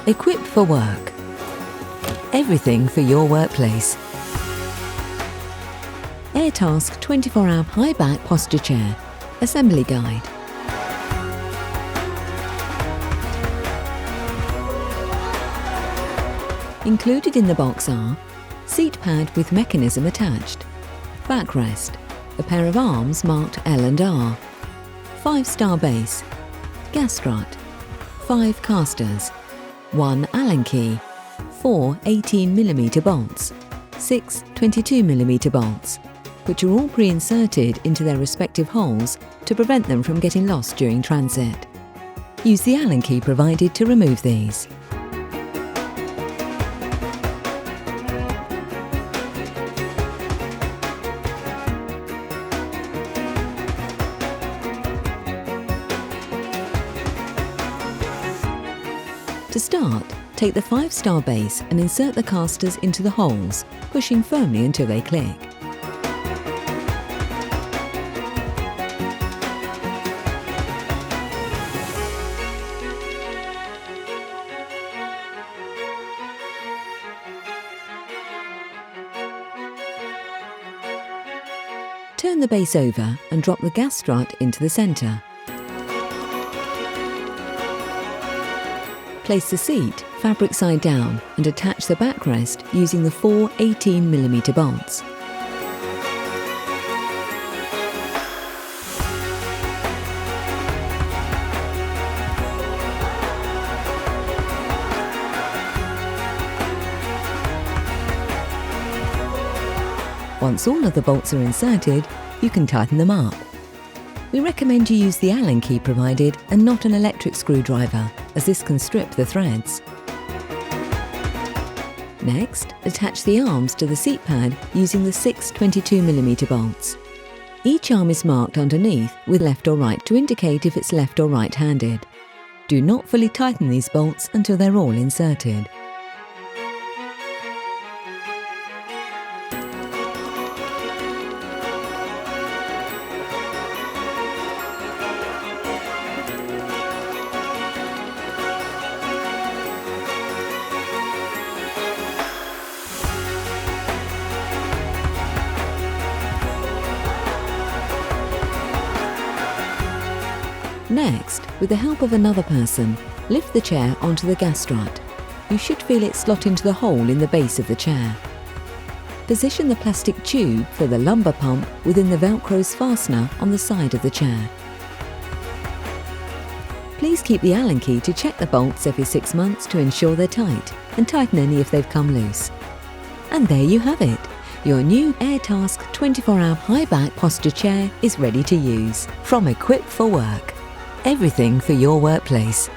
Equipped for work. Everything for your workplace. AirTask 24-hour high back posture chair. Assembly guide. Included in the box are seat pad with mechanism attached, backrest, a pair of arms marked L and R, 5-star base, gas strut, 5 casters, 1 Allen key, 4 18mm bolts, 6 22mm bolts, which are all pre-inserted into their respective holes to prevent them from getting lost during transit. Use the Allen key provided to remove these. To start, take the 5-star base and insert the casters into the holes, pushing firmly until they click. Turn the base over and drop the gas strut into the centre. Place the seat fabric side down and attach the backrest using the 4 18mm bolts. Once all of the bolts are inserted, you can tighten them up. We recommend you use the Allen key provided and not an electric screwdriver, as this can strip the threads. Next, attach the arms to the seat pad using the 6 22mm bolts. Each arm is marked underneath with left or right to indicate if it's left or right-handed. Do not fully tighten these bolts until they're all inserted. Next, with the help of another person, lift the chair onto the gas strut. You should feel it slot into the hole in the base of the chair. Position the plastic tube for the lumbar pump within the Velcro's fastener on the side of the chair. Please keep the Allen key to check the bolts every 6 months to ensure they're tight, and tighten any if they've come loose. And there you have it! Your new AirTask 24-hour high back posture chair is ready to use. From Equipped for Work. Everything for your workplace.